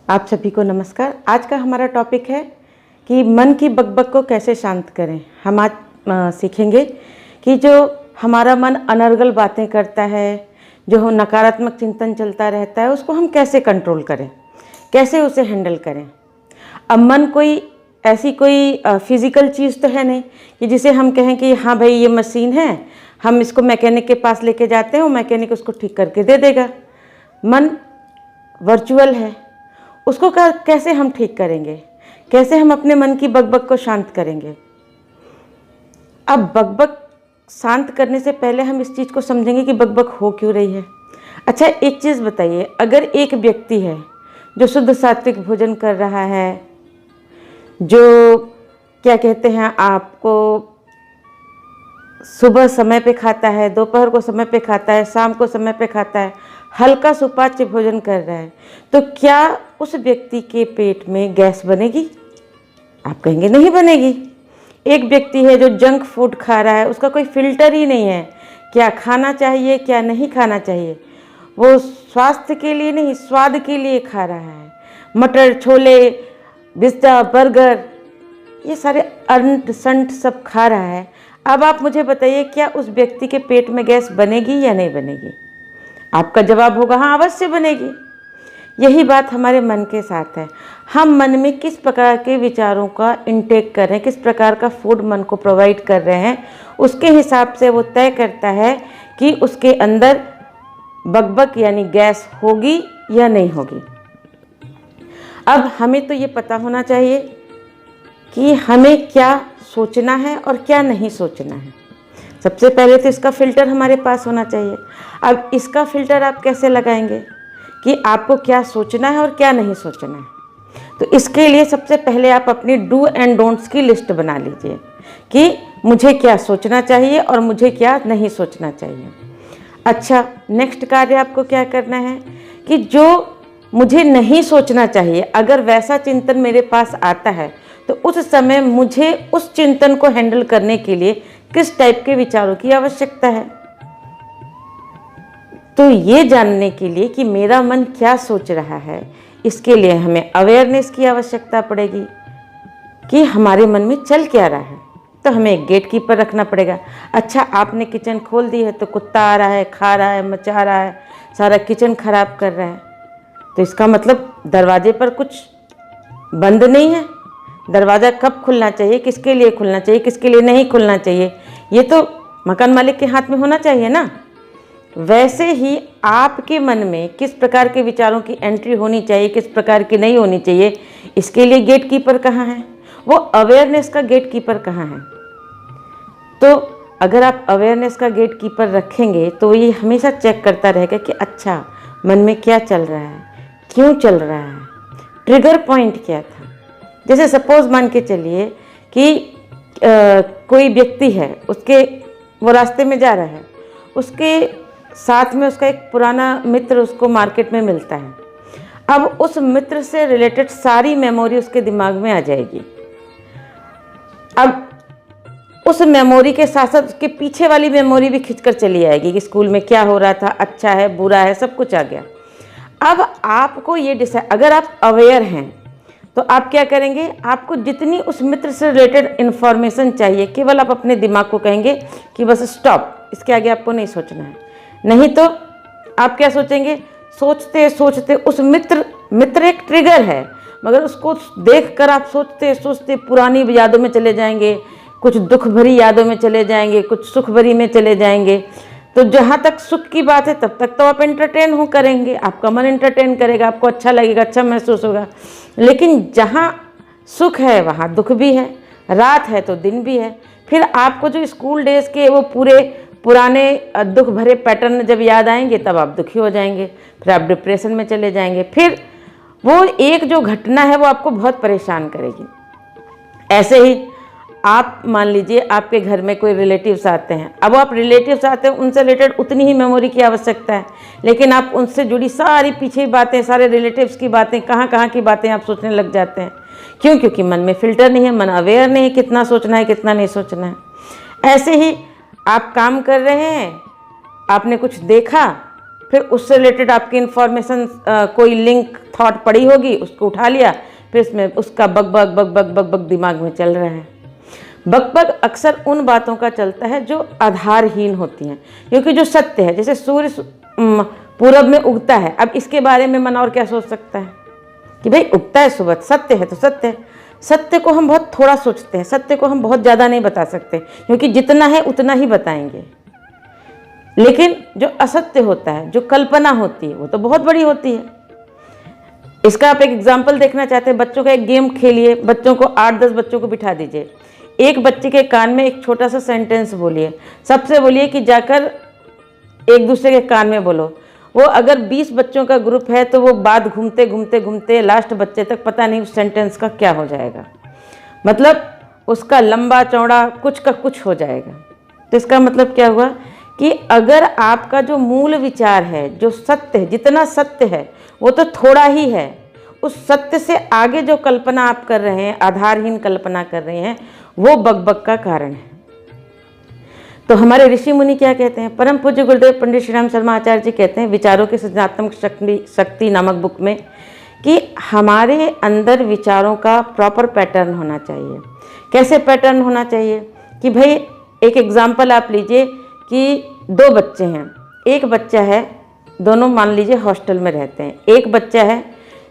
आप सभी को नमस्कार। आज का हमारा टॉपिक है कि मन की बकबक को कैसे शांत करें। हम आज सीखेंगे कि जो हमारा मन अनर्गल बातें करता है, जो नकारात्मक चिंतन चलता रहता है, उसको हम कैसे कंट्रोल करें, कैसे उसे हैंडल करें। अब मन कोई ऐसी कोई फिज़िकल चीज़ तो है नहीं कि जिसे हम कहें कि हाँ भाई ये मशीन है, हम इसको मैकेनिक के पास लेके जाते हैं और मैकेनिक उसको ठीक करके दे देगा। मन वर्चुअल है, उसको कैसे हम ठीक करेंगे, कैसे हम अपने मन की बकबक को शांत करेंगे। अब बकबक शांत करने से पहले हम इस चीज़ को समझेंगे कि बकबक हो क्यों रही है। अच्छा, एक चीज़ बताइए, अगर एक व्यक्ति है जो शुद्ध सात्विक भोजन कर रहा है, जो क्या कहते हैं आपको सुबह समय पे खाता है, दोपहर को समय पे खाता है, शाम को समय पे खाता है, हल्का सुपाच्य भोजन कर रहा है, तो क्या उस व्यक्ति के पेट में गैस बनेगी? आप कहेंगे नहीं बनेगी। एक व्यक्ति है जो जंक फूड खा रहा है, उसका कोई फिल्टर ही नहीं है, क्या खाना चाहिए क्या नहीं खाना चाहिए, वो स्वास्थ्य के लिए नहीं स्वाद के लिए खा रहा है। मटर, छोले, पिज़्ज़ा, बर्गर, ये सारे अंट संट सब खा रहा है। अब आप मुझे बताइए, क्या उस व्यक्ति के पेट में गैस बनेगी या नहीं बनेगी? आपका जवाब होगा हाँ, अवश्य बनेगी। यही बात हमारे मन के साथ है। हम मन में किस प्रकार के विचारों का इनटेक कर रहे हैं, किस प्रकार का फूड मन को प्रोवाइड कर रहे हैं, उसके हिसाब से वो तय करता है कि उसके अंदर बकबक यानी गैस होगी या नहीं होगी। अब हमें तो ये पता होना चाहिए कि हमें क्या सोचना है और क्या नहीं सोचना है। सबसे पहले तो इसका फ़िल्टर हमारे पास होना चाहिए। अब इसका फ़िल्टर आप कैसे लगाएंगे कि आपको क्या सोचना है और क्या नहीं सोचना है। तो इसके लिए सबसे पहले आप अपनी डू एंड डोंट्स की लिस्ट बना लीजिए कि मुझे क्या सोचना चाहिए और मुझे क्या नहीं सोचना चाहिए। अच्छा, नेक्स्ट कार्य आपको क्या करना है कि जो मुझे नहीं सोचना चाहिए, अगर वैसा चिंतन मेरे पास आता है तो उस समय मुझे उस चिंतन को हैंडल करने के लिए किस टाइप के विचारों की आवश्यकता है। तो ये जानने के लिए कि मेरा मन क्या सोच रहा है, इसके लिए हमें अवेयरनेस की आवश्यकता पड़ेगी कि हमारे मन में चल क्या रहा है। तो हमें एक गेट कीपर रखना पड़ेगा। अच्छा, आपने किचन खोल दी है तो कुत्ता आ रहा है, खा रहा है, मचा रहा है, सारा किचन खराब कर रहा है, तो इसका मतलब दरवाजे पर कुछ बंद नहीं है। दरवाज़ा कब खुलना चाहिए, किसके लिए खुलना चाहिए, किसके लिए नहीं खुलना चाहिए, ये तो मकान मालिक के हाथ में होना चाहिए ना। वैसे ही आपके मन में किस प्रकार के विचारों की एंट्री होनी चाहिए, किस प्रकार की नहीं होनी चाहिए, इसके लिए गेट कीपर कहाँ है, वो अवेयरनेस का गेट कीपर कहाँ है। तो अगर आप अवेयरनेस का गेट कीपर रखेंगे तो ये हमेशा चेक करता रहेगा कि अच्छा मन में क्या चल रहा है, क्यों चल रहा है, ट्रिगर पॉइंट क्या था। जैसे सपोज मान के चलिए कि कोई व्यक्ति है, उसके वो रास्ते में जा रहा है, उसके साथ में उसका एक पुराना मित्र उसको मार्केट में मिलता है। अब उस मित्र से रिलेटेड सारी मेमोरी उसके दिमाग में आ जाएगी। अब उस मेमोरी के साथ साथ उसके पीछे वाली मेमोरी भी खिंचकर चली आएगी कि स्कूल में क्या हो रहा था, अच्छा है बुरा है, सब कुछ आ गया। अब आपको ये डिसाइड, अगर आप अवेयर हैं तो आप क्या करेंगे, आपको जितनी उस मित्र से रिलेटेड इन्फॉर्मेशन चाहिए, केवल आप अपने दिमाग को कहेंगे कि बस स्टॉप, इसके आगे आपको नहीं सोचना है। नहीं तो आप क्या सोचेंगे, सोचते सोचते उस मित्र एक ट्रिगर है, मगर उसको देखकर आप सोचते सोचते पुरानी यादों में चले जाएंगे, कुछ दुख भरी यादों में चले जाएंगे, कुछ सुख भरी में चले जाएंगे। तो जहाँ तक सुख की बात है तब तक तो आप एंटरटेन हो करेंगे, आपका मन एंटरटेन करेगा, आपको अच्छा लगेगा, अच्छा महसूस होगा। लेकिन जहाँ सुख है वहाँ दुख भी है, रात है तो दिन भी है। फिर आपको जो स्कूल डेज़ के वो पूरे पुराने दुख भरे पैटर्न जब याद आएंगे तब आप दुखी हो जाएंगे, फिर आप डिप्रेशन में चले जाएंगे। फिर वो एक जो घटना है वो आपको बहुत परेशान करेगी। ऐसे ही आप मान लीजिए आपके घर में कोई रिलेटिव्स आते हैं, अब आप रिलेटिव्स आते हैं, उनसे रिलेटेड उतनी ही मेमोरी की आवश्यकता है, लेकिन आप उनसे जुड़ी सारी पीछे बातें, सारे रिलेटिव्स की बातें, कहाँ की बातें आप सोचने लग जाते हैं। क्यों? क्योंकि मन में फ़िल्टर नहीं है, मन अवेयर नहीं है कितना सोचना है कितना नहीं सोचना है। ऐसे ही आप काम कर रहे हैं, आपने कुछ देखा, फिर उससे रिलेटेड आपकी इन्फॉर्मेशन कोई लिंक थॉट पड़ी होगी, उसको उठा लिया, फिर इसमें उसका bug bug bug bug bug bug दिमाग में चल रहा है। बग बग अक्सर उन बातों का चलता है जो आधारहीन होती हैं, क्योंकि जो सत्य है, जैसे सूर्य पूरब में उगता है, अब इसके बारे में मन और क्या सोच सकता है कि भाई उगता है सुबह, सत्य है तो सत्य है। सत्य को हम बहुत थोड़ा सोचते हैं, सत्य को हम बहुत ज़्यादा नहीं बता सकते, क्योंकि जितना है उतना ही बताएंगे। लेकिन जो असत्य होता है, जो कल्पना होती है, वो तो बहुत बड़ी होती है। इसका आप एक एग्जाम्पल देखना चाहते हैं, बच्चों का एक गेम खेलिए, बच्चों को 8-10 बच्चों को बिठा दीजिए, एक बच्चे के कान में एक छोटा सा सेंटेंस बोलिए, सबसे बोलिए कि जाकर एक दूसरे के कान में बोलो। वो अगर 20 बच्चों का ग्रुप है तो वो बात घूमते घूमते घूमते लास्ट बच्चे तक पता नहीं उस सेंटेंस का क्या हो जाएगा, मतलब उसका लंबा चौड़ा कुछ का कुछ हो जाएगा। तो इसका मतलब क्या हुआ कि अगर आपका जो मूल विचार है, जो सत्य है, जितना सत्य है वो तो थोड़ा ही है, उस सत्य से आगे जो कल्पना आप कर रहे हैं, आधारहीन कल्पना कर रहे हैं, वो बकबक का कारण है। तो हमारे ऋषि मुनि क्या कहते हैं, परम पूज्य गुरुदेव पंडित श्री राम शर्मा आचार्य जी कहते हैं विचारों की सृजनात्मक शक्ति नामक बुक में कि हमारे अंदर विचारों का प्रॉपर पैटर्न होना चाहिए। कैसे पैटर्न होना चाहिए कि भाई एक एग्जाम्पल आप लीजिए कि 2 बच्चे हैं, एक बच्चा है, दोनों मान लीजिए हॉस्टल में रहते हैं, एक बच्चा है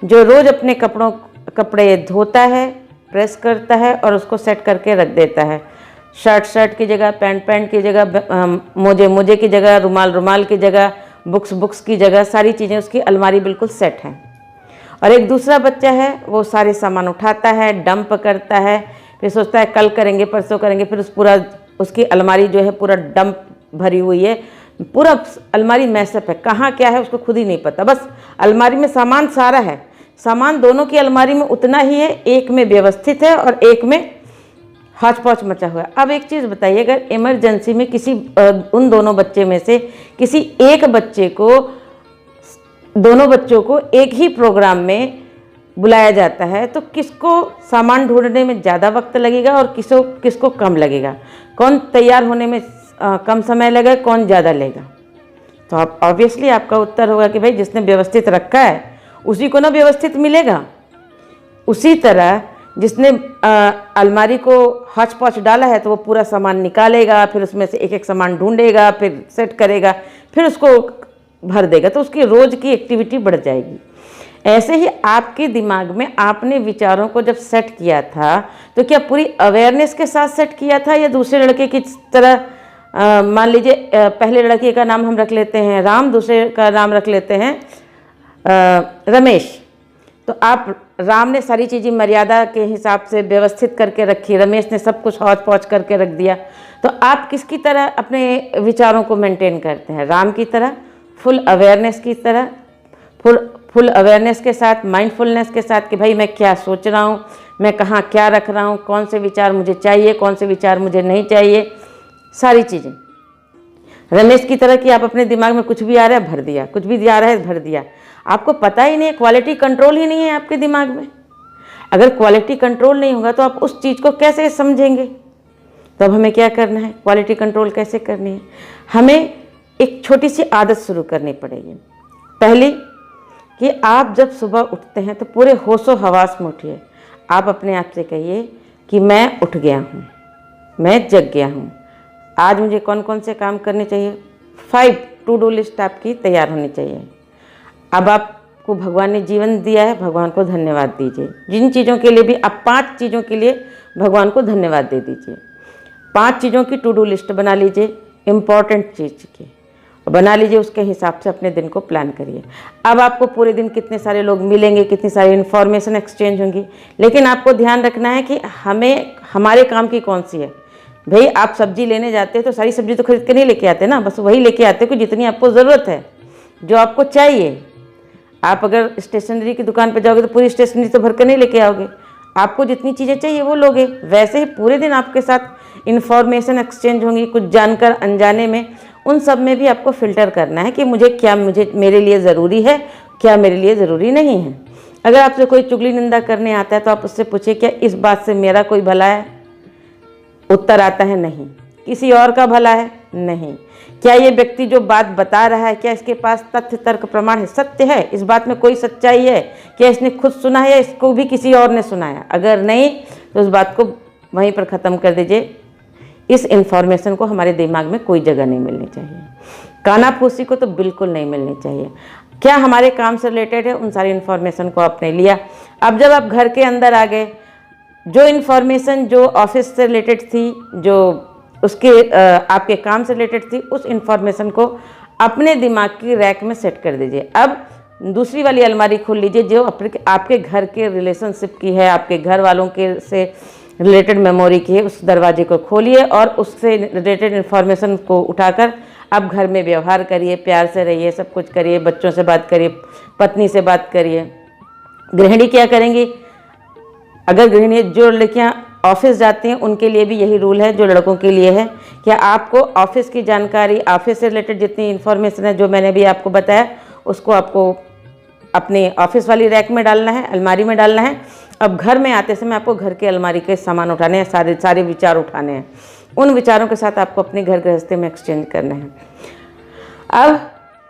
जो रोज़ अपने कपड़े धोता है, प्रेस करता है और उसको सेट करके रख देता है, शर्ट की जगह, पैंट की जगह, मोजे की जगह, रुमाल की जगह, बुक्स की जगह, सारी चीज़ें उसकी अलमारी बिल्कुल सेट हैं। और एक दूसरा बच्चा है, वो सारे सामान उठाता है, डंप करता है, फिर सोचता है कल करेंगे, परसों करेंगे, फिर उसकी अलमारी जो है पूरा डंप भरी हुई है, पूरा अलमारी मैसअप है, कहाँ क्या है उसको खुद ही नहीं पता, बस अलमारी में सामान सारा है, सामान दोनों की अलमारी में उतना ही है, एक में व्यवस्थित है और एक में हौच पौच मचा हुआ है। अब एक चीज़ बताइए, अगर इमरजेंसी में किसी उन दोनों बच्चे में से किसी एक बच्चे को, दोनों बच्चों को एक ही प्रोग्राम में बुलाया जाता है तो किसको सामान ढूंढने में ज़्यादा वक्त लगेगा और किसको कम लगेगा, कौन तैयार होने में कम समय लगेगा, कौन ज़्यादा लेगा? तो आप ऑब्वियसली आपका उत्तर होगा कि भाई जिसने व्यवस्थित रखा है उसी को ना व्यवस्थित मिलेगा। उसी तरह जिसने अलमारी को हौच पौच डाला है तो वो पूरा सामान निकालेगा, फिर उसमें से एक एक सामान ढूंढेगा, फिर सेट करेगा, फिर उसको भर देगा, तो उसकी रोज़ की एक्टिविटी बढ़ जाएगी। ऐसे ही आपके दिमाग में आपने विचारों को जब सेट किया था तो क्या पूरी अवेयरनेस के साथ सेट किया था या दूसरे लड़के की तरह, मान लीजिए पहले लड़के का नाम हम रख लेते हैं राम, दूसरे का नाम रख लेते हैं रमेश, तो आप राम ने सारी चीज़ें मर्यादा के हिसाब से व्यवस्थित करके रखी, रमेश ने सब कुछ हौच पौच करके रख दिया, तो आप किसकी तरह अपने विचारों को मेंटेन करते हैं? राम की तरह, फुल अवेयरनेस की तरह, फुल अवेयरनेस के साथ, माइंडफुलनेस के साथ कि भाई मैं क्या सोच रहा हूँ, मैं कहाँ क्या रख रहा हूँ, कौन से विचार मुझे चाहिए, कौन से विचार मुझे नहीं चाहिए, सारी चीज़ें। रमेश की तरह कि आप अपने दिमाग में कुछ भी आ रहा है भर दिया, कुछ भी आ रहा है भर दिया, आपको पता ही नहीं है, क्वालिटी कंट्रोल ही नहीं है आपके दिमाग में। अगर क्वालिटी कंट्रोल नहीं होगा तो आप उस चीज़ को कैसे समझेंगे? तो अब हमें क्या करना है, क्वालिटी कंट्रोल कैसे करनी है? हमें एक छोटी सी आदत शुरू करनी पड़ेगी। पहली कि आप जब सुबह उठते हैं तो पूरे होशो हवास में उठिए। आप अपने आप से कहिए कि मैं उठ गया हूँ, मैं जग गया हूँ, आज मुझे कौन कौन से काम करने चाहिए। 5 टू डू लिस्ट आपकी तैयार होनी चाहिए। अब आपको भगवान ने जीवन दिया है, भगवान को धन्यवाद दीजिए। जिन चीज़ों के लिए भी आप 5 चीज़ों के लिए भगवान को धन्यवाद दे दीजिए। 5 चीज़ों की टू डू लिस्ट बना लीजिए, इम्पॉर्टेंट चीज़ की बना लीजिए, उसके हिसाब से अपने दिन को प्लान करिए। अब आपको पूरे दिन कितने सारे लोग मिलेंगे, कितनी सारी इन्फॉर्मेशन एक्सचेंज होंगी, लेकिन आपको ध्यान रखना है कि हमें हमारे काम की कौन सी है। भाई आप सब्जी लेने जाते हैं तो सारी सब्जी तो खरीद के नहीं लेके आते ना, बस वही लेके आते हो कि जितनी आपको ज़रूरत है, जो आपको चाहिए। आप अगर स्टेशनरी की दुकान पर जाओगे तो पूरी स्टेशनरी तो भर कर नहीं लेके आओगे, आपको जितनी चीज़ें चाहिए वो लोगे। वैसे ही पूरे दिन आपके साथ इन्फॉर्मेशन एक्सचेंज होंगी, कुछ जानकर अनजाने में, उन सब में भी आपको फ़िल्टर करना है कि मुझे मेरे लिए ज़रूरी है, क्या मेरे लिए ज़रूरी नहीं है। अगर आपसे कोई चुगली निंदा करने आता है तो आप उससे पूछिए क्या इस बात से मेरा कोई भला है? उत्तर आता है नहीं। किसी और का भला है? नहीं। क्या ये व्यक्ति जो बात बता रहा है, क्या इसके पास तथ्य तर्क प्रमाण है, सत्य है, इस बात में कोई सच्चाई है, क्या इसने खुद सुना है या इसको भी किसी और ने सुनाया? अगर नहीं तो उस बात को वहीं पर ख़त्म कर दीजिए। इस इन्फॉर्मेशन को हमारे दिमाग में कोई जगह नहीं मिलनी चाहिए। कानाफूसी को तो बिल्कुल नहीं मिलनी चाहिए। क्या हमारे काम से रिलेटेड है, उन सारी इन्फॉर्मेशन को आपने लिया। अब जब आप घर के अंदर आ गए, जो इन्फॉर्मेशन जो ऑफिस से रिलेटेड थी, जो उसके आपके काम से रिलेटेड थी, उस इन्फॉर्मेशन को अपने दिमाग की रैक में सेट कर दीजिए। अब दूसरी वाली अलमारी खोल लीजिए जो आपके घर के रिलेशनशिप की है, आपके घर वालों के से रिलेटेड मेमोरी की है। उस दरवाजे को खोलिए और उससे रिलेटेड इन्फॉर्मेशन को उठाकर आप घर में व्यवहार करिए, प्यार से रहिए, सब कुछ करिए, बच्चों से बात करिए, पत्नी से बात करिए। गृहिणी क्या करेंगी? अगर गृहिणी, जो लड़कियां ऑफिस जाती हैं उनके लिए भी यही रूल है जो लड़कों के लिए है कि आपको ऑफिस की जानकारी, ऑफिस से रिलेटेड जितनी इन्फॉर्मेशन है जो मैंने भी आपको बताया, उसको आपको अपने ऑफिस वाली रैक में डालना है, अलमारी में डालना है। अब घर में आते समय आपको घर के अलमारी के सामान उठाने हैं, सारे विचार उठाने हैं। उन विचारों के साथ आपको अपने घर गृहस्थी में एक्सचेंज करना है। अब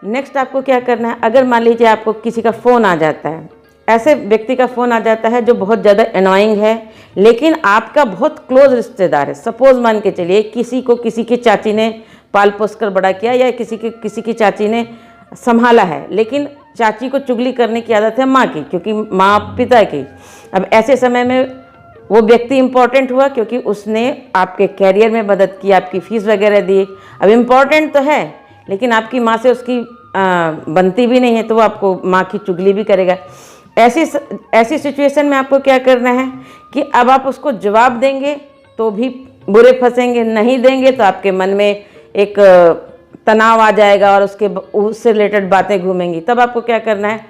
नेक्स्ट आपको क्या करना है? अगर मान लीजिए आपको किसी का फ़ोन आ जाता है, ऐसे व्यक्ति का फ़ोन आ जाता है जो बहुत ज़्यादा एनॉइंग है, लेकिन आपका बहुत क्लोज रिश्तेदार है। सपोज़ मान के चलिए किसी को किसी की चाची ने पाल पोस कर बड़ा किया या किसी की चाची ने संभाला है, लेकिन चाची को चुगली करने की आदत है माँ की, क्योंकि माँ पिता की। अब ऐसे समय में वो व्यक्ति इम्पॉर्टेंट हुआ क्योंकि उसने आपके कैरियर में मदद की, आपकी फ़ीस वगैरह दी। अब इम्पॉर्टेंट तो है, लेकिन आपकी माँ से उसकी बनती भी नहीं है, तो वो आपको माँ की चुगली भी करेगा। ऐसी सिचुएशन में आपको क्या करना है कि अब आप उसको जवाब देंगे तो भी बुरे फंसेंगे, नहीं देंगे तो आपके मन में एक तनाव आ जाएगा और उससे रिलेटेड बातें घूमेंगी। तब आपको क्या करना है?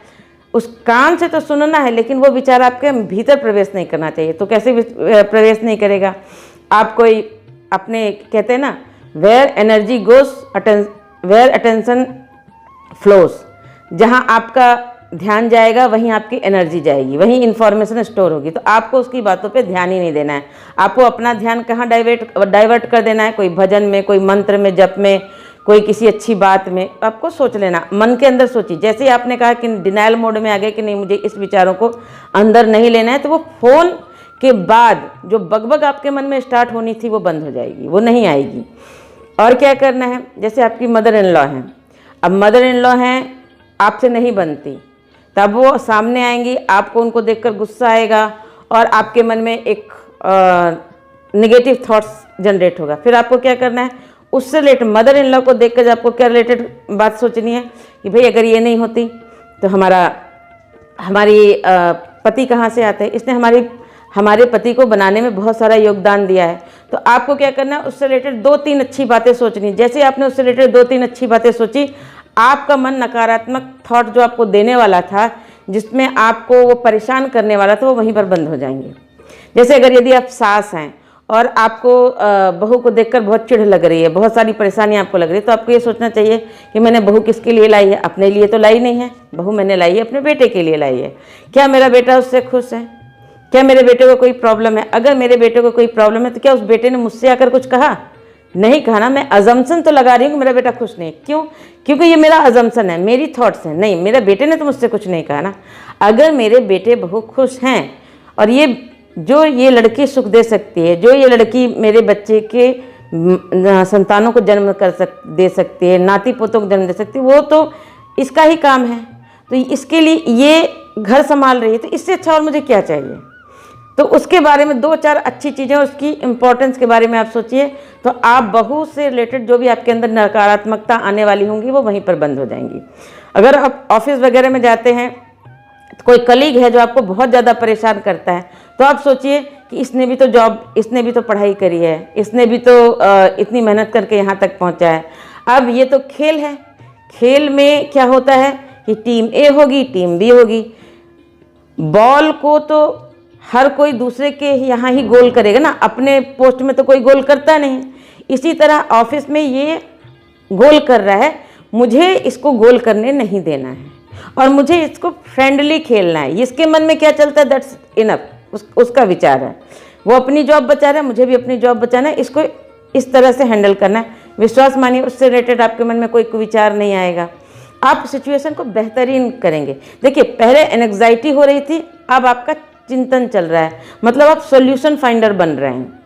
उस कान से तो सुनना है, लेकिन वो विचार आपके भीतर प्रवेश नहीं करना चाहिए। तो कैसे प्रवेश नहीं करेगा? आप कोई अपने कहते हैं ना, where energy goes where attention flows, जहाँ आपका ध्यान जाएगा वहीं आपकी एनर्जी जाएगी, वहीं इन्फॉर्मेशन स्टोर होगी। तो आपको उसकी बातों पे ध्यान ही नहीं देना है। आपको अपना ध्यान कहाँ डाइवर्ट कर देना है? कोई भजन में, कोई मंत्र में, जप में, कोई किसी अच्छी बात में। आपको सोच लेना, मन के अंदर सोचिए। जैसे ही आपने कहा कि डिनाइल मोड में आ गए कि नहीं, मुझे इस विचारों को अंदर नहीं लेना है, तो वो फ़ोन के बाद जो बगबग आपके मन में स्टार्ट होनी थी वो बंद हो जाएगी, वो नहीं आएगी। और क्या करना है? जैसे आपकी मदर इन लॉ हैं, अब मदर इन लॉ हैं, आपसे नहीं बनती, तब वो सामने आएंगी, आपको उनको देखकर गुस्सा आएगा और आपके मन में एक नेगेटिव थॉट्स जनरेट होगा। फिर आपको क्या करना है? उससे रिलेटेड मदर इन लॉ को देखकर आपको क्या रिलेटेड बात सोचनी है कि भाई अगर ये नहीं होती तो हमारी पति कहाँ से आते हैं? इसने हमारे पति को बनाने में बहुत सारा योगदान दिया है। तो आपको क्या करना है? उससे रिलेटेड 2-3 अच्छी बातें सोचनी। जैसे आपने उससे रिलेटेड 2-3 अच्छी बातें सोची, आपका मन नकारात्मक थॉट जो आपको देने वाला था, जिसमें आपको वो परेशान करने वाला था, वो वहीं पर बंद हो जाएंगे। जैसे अगर यदि आप सास हैं और आपको बहू को देखकर बहुत चिढ़ लग रही है, बहुत सारी परेशानी आपको लग रही है, तो आपको ये सोचना चाहिए कि मैंने बहू किसके लिए लाई है? अपने लिए तो लाई नहीं है, बहू मैंने लाई है अपने बेटे के लिए लाई है। क्या मेरा बेटा उससे खुश है? क्या मेरे बेटे को कोई प्रॉब्लम है? अगर मेरे बेटे को कोई प्रॉब्लम है तो क्या उस बेटे ने मुझसे आकर कुछ कहा? नहीं कहा ना। मैं अजम्पशन तो लगा रही हूँ कि मेरा बेटा खुश नहीं। क्यों? क्योंकि ये मेरा अजम्पशन है, मेरी थॉट्स हैं। नहीं, मेरे बेटे ने तो मुझसे कुछ नहीं कहा ना। अगर मेरे बेटे बहु खुश हैं और ये लड़की सुख दे सकती है, जो ये लड़की मेरे बच्चे के संतानों को जन्म दे सकती है, नाती पोतों को जन्म दे सकती है, वो तो इसका ही काम है। तो इसके लिए ये घर संभाल रही है, तो इससे अच्छा और मुझे क्या चाहिए? तो उसके बारे में 2-4 अच्छी चीज़ें, उसकी इम्पोर्टेंस के बारे में आप सोचिए, तो आप बहू से रिलेटेड जो भी आपके अंदर नकारात्मकता आने वाली होंगी वो वहीं पर बंद हो जाएंगी। अगर आप ऑफिस वगैरह में जाते हैं तो कोई कलीग है जो आपको बहुत ज़्यादा परेशान करता है, तो आप सोचिए कि इसने भी तो पढ़ाई करी है, इसने भी तो इतनी मेहनत करके यहाँ तक पहुँचा है। अब ये तो खेल है, खेल में क्या होता है कि टीम ए होगी, टीम बी होगी। बॉल को तो हर कोई दूसरे के यहाँ ही गोल करेगा ना, अपने पोस्ट में तो कोई गोल करता नहीं। इसी तरह ऑफिस में ये गोल कर रहा है, मुझे इसको गोल करने नहीं देना है और मुझे इसको फ्रेंडली खेलना है। इसके मन में क्या चलता है, दैट्स इनफ, उसका विचार है। वो अपनी जॉब बचा रहा है, मुझे भी अपनी जॉब बचाना है, इसको इस तरह से हैंडल करना है। विश्वास मानिए, उससे रिलेटेड आपके मन में कोई विचार नहीं आएगा। आप सिचुएशन को बेहतरीन करेंगे। देखिए, पहले एंग्जाइटी हो रही थी, अब आपका चिंतन चल रहा है, मतलब आप सॉल्यूशन फाइंडर बन रहे हैं।